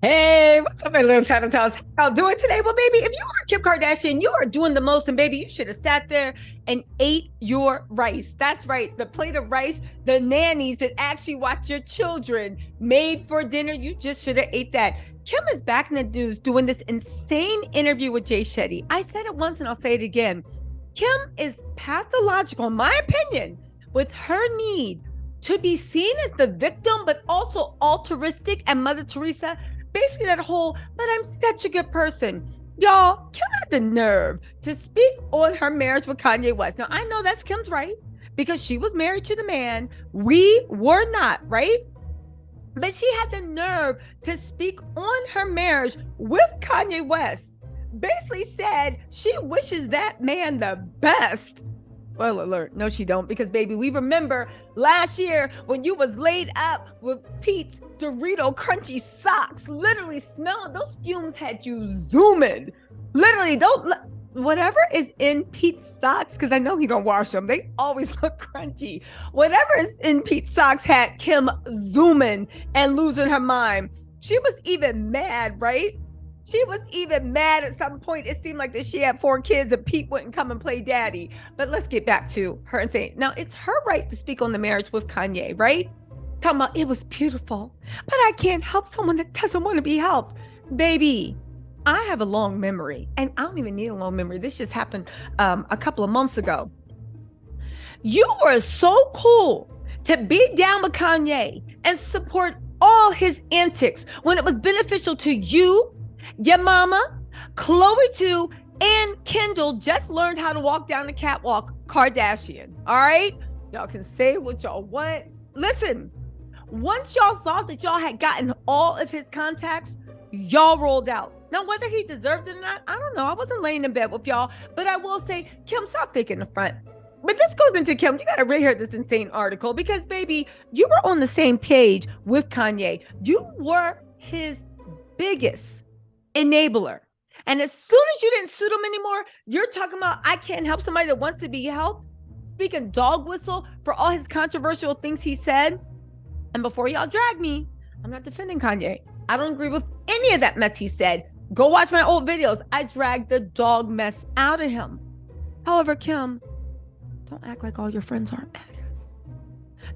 Hey, what's up, my little TisaTells? How you doing today? Well, baby, if you are Kim Kardashian, you are doing the most, and baby, you should have sat there and ate your rice. That's right, the plate of rice, the nannies that actually watch your children made for dinner. You just should have ate that. Kim is back in the news doing this insane interview with Jay Shetty. I said it once and I'll say it again. Kim is pathological, in my opinion, with her need to be seen as the victim, but also altruistic and Mother Teresa. Basically, that whole, but I'm such a good person. Y'all, Kim had the nerve to speak on her marriage with Kanye West. Now, I know that's Kim's right because she was married to the man. We were not, right? But she had the nerve to speak on her marriage with Kanye West. Basically said she wishes that man the best. Spoiler alert, no she don't, because baby, we remember last year when you was laid up with Pete's Dorito crunchy socks, literally smelling, those fumes had you zooming. Literally, don't, whatever is in Pete's socks, because I know he don't wash them, they always look crunchy. Whatever is in Pete's socks had Kim zooming and losing her mind. She was even mad, right? She was even mad at some point. It seemed like that she had 4 kids and Pete wouldn't come and play daddy. But let's get back to her and saying, now it's her right to speak on the marriage with Kanye, right? Talking about it was beautiful, but I can't help someone that doesn't want to be helped. Baby, I have a long memory and I don't even need a long memory. This just happened a couple of months ago. You were so cool to be down with Kanye and support all his antics when it was beneficial to you, your mama, Chloe too, and Kendall just learned how to walk down the catwalk Kardashian. All right? Y'all can say what y'all want. Listen, once y'all thought that y'all had gotten all of his contacts, y'all rolled out. Now, whether he deserved it or not, I don't know. I wasn't laying in bed with y'all, but I will say, Kim, stop faking the front. But this goes into Kim. You got to rehear this insane article because, baby, you were on the same page with Kanye. You were his biggest enabler. And as soon as you didn't suit him anymore, you're talking about, I can't help somebody that wants to be helped. Speaking dog whistle for all his controversial things he said. And before y'all drag me, I'm not defending Kanye. I don't agree with any of that mess he said. Go watch my old videos. I dragged the dog mess out of him. However, Kim, don't act like all your friends aren't MAGAs.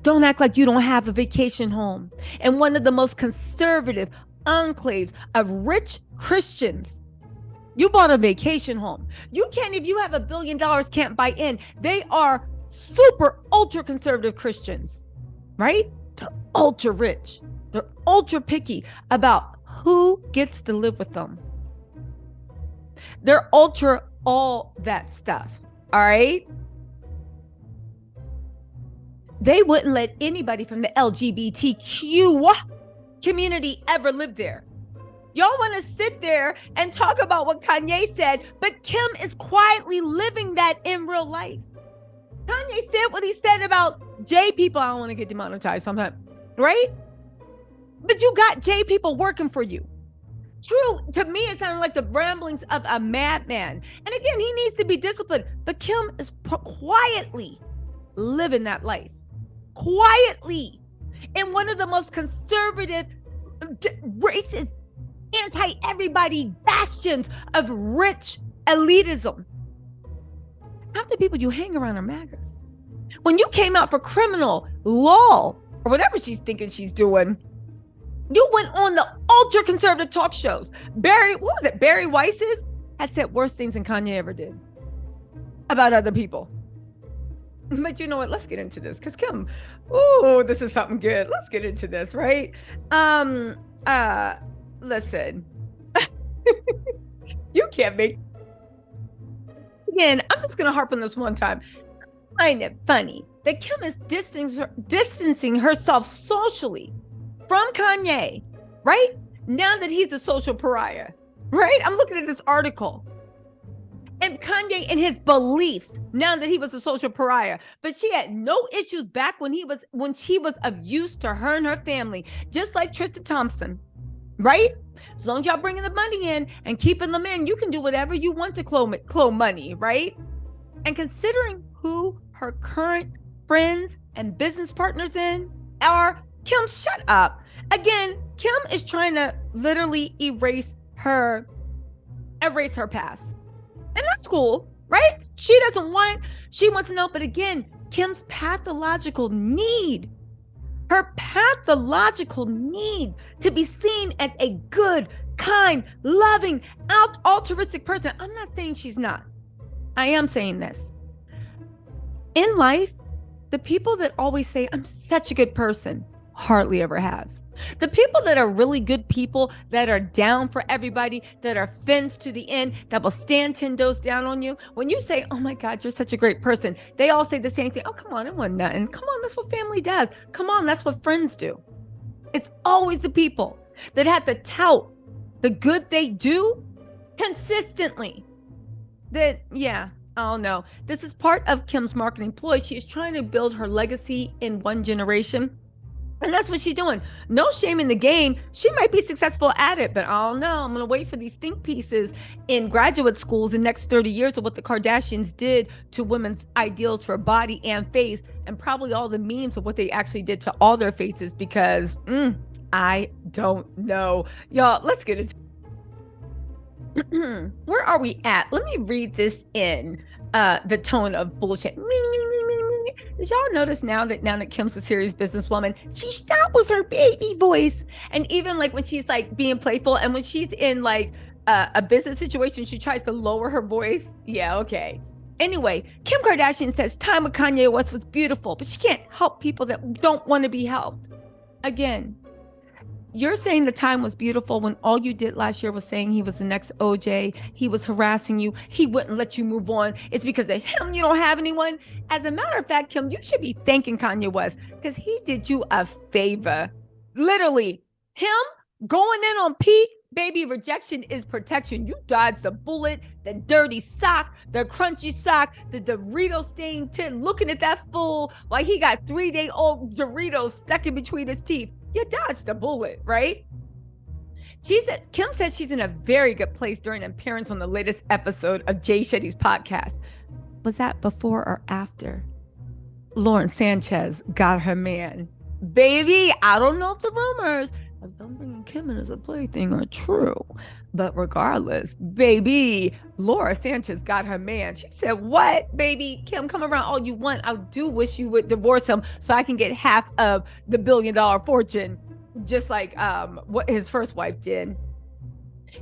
Don't act like you don't have a vacation home in one of the most conservative enclaves of rich Christians. You bought a vacation home. You can't, if you have $1 billion, can't buy in. They are super ultra conservative Christians, right? They're ultra rich. They're ultra picky about who gets to live with them. They're ultra all that stuff. All right. They wouldn't let anybody from the LGBTQ community ever live there. Y'all want to sit there and talk about what Kanye said, but Kim is quietly living that in real life. Kanye said what he said about J people. I don't want to get demonetized sometimes, right? But you got J people working for you. True, to me, it sounded like the ramblings of a madman. And again, he needs to be disciplined. But Kim is quietly living that life. Quietly. In one of the most conservative, racist, anti-everybody bastions of rich elitism. Half the people you hang around are MAGAs. When you came out for criminal law, or whatever she's thinking she's doing, you went on the ultra conservative talk shows. Barry Weiss's had said worse things than Kanye ever did about other people. But you know what? Let's get into this. Because Kim, ooh, this is something good. Let's get into this, right? Listen. You can't make... Again, I'm just going to harp on this one time. I find it funny that Kim is distancing herself socially from Kanye, right? Now that he's a social pariah, right? I'm looking at this article. And Kanye and his beliefs, now that he was a social pariah. But she had no issues back when she was of use to her and her family, just like Tristan Thompson, right? As long as y'all bringing the money in and keeping them in, you can do whatever you want to clone money, right? And considering who her current friends and business partners are, Kim, shut up. Again, Kim is trying to literally erase her past. And that's cool, right? She wants to know. But again, Kim's pathological need to be seen as a good, kind, loving, altruistic person. I'm not saying she's not. I am saying this. In life, the people that always say, I'm such a good person, hardly ever has. The people that are really good people, that are down for everybody, that are fenced to the end, that will stand 10 toes down on you. When you say, oh my God, you're such a great person, they all say the same thing. Oh, come on, it wasn't nothing. Come on, that's what family does. Come on, that's what friends do. It's always the people that have to tout the good they do consistently. Oh no, this is part of Kim's marketing ploy. She is trying to build her legacy in one generation. And that's what she's doing. No shame in the game. She might be successful at it, but oh no, I'm going to wait for these think pieces in graduate schools the next 30 years of what the Kardashians did to women's ideals for body and face, and probably all the memes of what they actually did to all their faces, because I don't know. Y'all, let's get it. Where are we at? Let me read this in the tone of bullshit. Did y'all notice now that Kim's a serious businesswoman, she stopped with her baby voice? And even like when she's like being playful, and when she's in like a business situation, she tries to lower her voice. Yeah, okay. Anyway, Kim Kardashian says time with Kanye West was beautiful, but she can't help people that don't want to be helped. Again, you're saying the time was beautiful when all you did last year was saying he was the next OJ. He was harassing you. He wouldn't let you move on. It's because of him you don't have anyone. As a matter of fact, Kim, you should be thanking Kanye West, because he did you a favor. Literally, him going in on Pete, baby, rejection is protection. You dodged the bullet, the dirty sock, the crunchy sock, the Dorito stained tin, looking at that fool while he got 3-day-old Doritos stuck in between his teeth. You dodged a bullet, right? Kim said she's in a very good place during an appearance on the latest episode of Jay Shetty's podcast. Was that before or after Lauren Sanchez got her man? Baby, I don't know if the rumors of them bringing Kim in as a plaything are true, but regardless, baby, Laura Sanchez got her man. She said, what, baby? Kim, come around all you want. I do wish you would divorce him so I can get half of the $1 billion fortune, just like what his first wife did.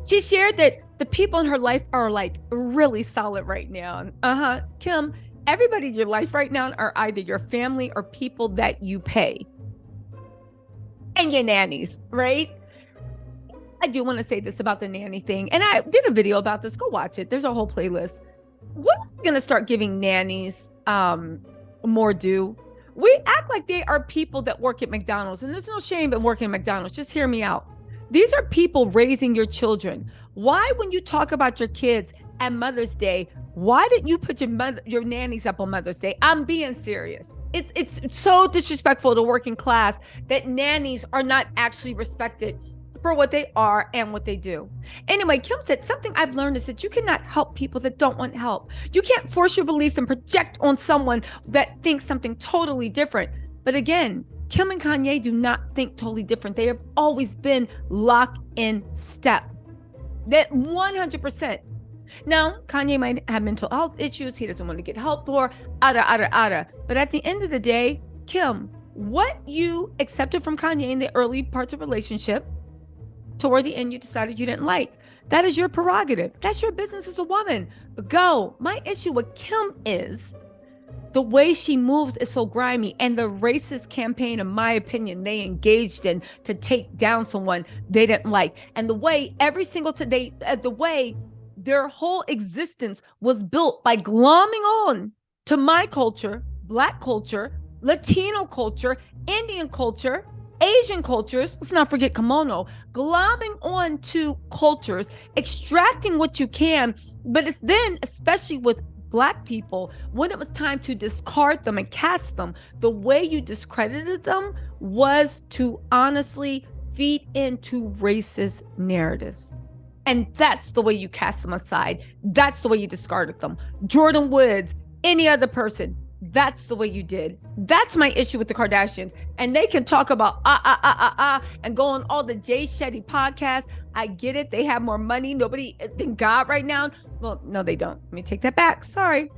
She shared that the people in her life are like really solid right now. Kim, everybody in your life right now are either your family or people that you pay. And your nannies, right? I do want to say this about the nanny thing. And I did a video about this. Go watch it. There's a whole playlist. We're going to start giving nannies more due. We act like they are people that work at McDonald's. And there's no shame in working at McDonald's. Just hear me out. These are people raising your children. Why, when you talk about your kids at Mother's Day, why didn't you put your nannies up on Mother's Day? I'm being serious. It's so disrespectful to working class that nannies are not actually respected for what they are and what they do. Anyway, Kim said, something I've learned is that you cannot help people that don't want help. You can't force your beliefs and project on someone that thinks something totally different. But again, Kim and Kanye do not think totally different. They have always been lock in step. That 100%. Now, Kanye might have mental health issues. He doesn't want to get help for, But at the end of the day, Kim, what you accepted from Kanye in the early parts of relationship, toward the end you decided you didn't like. That is your prerogative. That's your business as a woman. Go. My issue with Kim is the way she moves is so grimy, and the racist campaign, in my opinion, they engaged in to take down someone they didn't like. And the way every single today, the way their whole existence was built by glomming on to my culture, Black culture, Latino culture, Indian culture, Asian cultures, let's not forget kimono, glomming on to cultures, extracting what you can. But it's then, especially with Black people, when it was time to discard them and cast them, the way you discredited them was to honestly feed into racist narratives. And that's the way you cast them aside. That's the way you discarded them. Jordan Woods, any other person, That's the way you did. That's my issue with the Kardashians. And they can talk about and go on all the Jay Shetty podcasts. I get it. They have more money. Nobody than God right now. Well, no, they don't. Let me take that back. Sorry.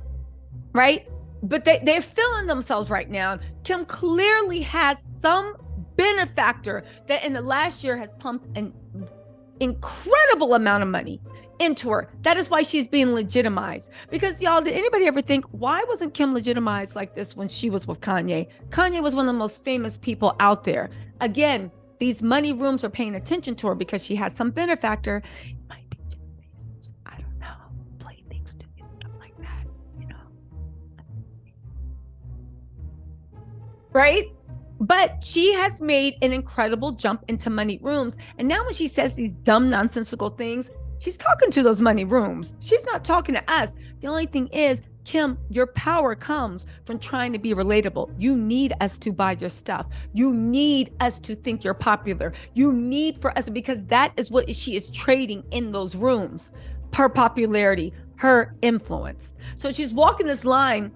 Right? But they're feeling themselves right now. Kim clearly has some benefactor that in the last year has pumped an incredible amount of money into her. That is why she's being legitimized. Because y'all, did anybody ever think, why wasn't Kim legitimized like this when she was with Kanye? Kanye was one of the most famous people out there. Again, these money rooms are paying attention to her because she has some benefactor. It might be Jeff Bezos. I don't know. Playthings do and stuff like that, you know. Right? But she has made an incredible jump into money rooms. And now when she says these dumb, nonsensical things, she's talking to those money rooms. She's not talking to us. The only thing is, Kim, your power comes from trying to be relatable. You need us to buy your stuff. You need us to think you're popular. You need for us, because that is what she is trading in those rooms. Her popularity, her influence. So she's walking this line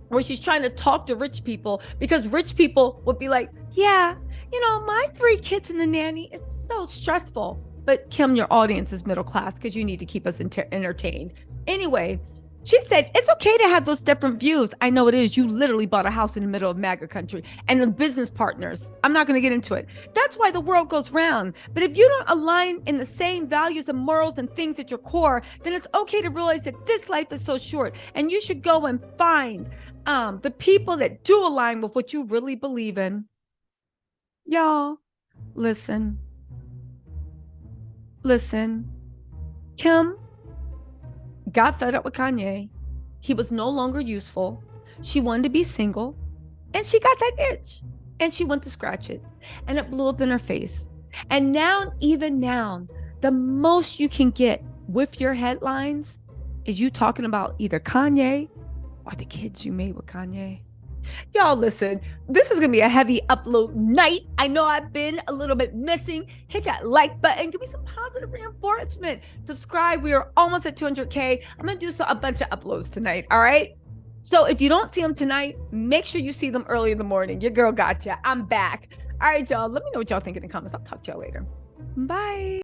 where she's trying to talk to rich people, because rich people would be like, yeah, you know, my 3 kids and the nanny, it's so stressful. But Kim, your audience is middle class because you need to keep us entertained. Anyway, she said, it's okay to have those different views. I know it is. You literally bought a house in the middle of MAGA country and the business partners. I'm not going to get into it. That's why the world goes round. But if you don't align in the same values and morals and things at your core, then it's okay to realize that this life is so short and you should go and find the people that do align with what you really believe in. Y'all, listen. Kim got fed up with Kanye. He was no longer useful. She wanted to be single, and she got that itch, and she went to scratch it, and it blew up in her face. And now, even now, the most you can get with your headlines is you talking about either Kanye or the kids you made with Kanye. Y'all, listen, this is going to be a heavy upload night. I know I've been a little bit missing. Hit that like button. Give me some positive reinforcement. Subscribe. We are almost at 200K. I'm going to do a bunch of uploads tonight. All right. So if you don't see them tonight, make sure you see them early in the morning. Your girl got ya. I'm back. All right, y'all. Let me know what y'all think in the comments. I'll talk to y'all later. Bye.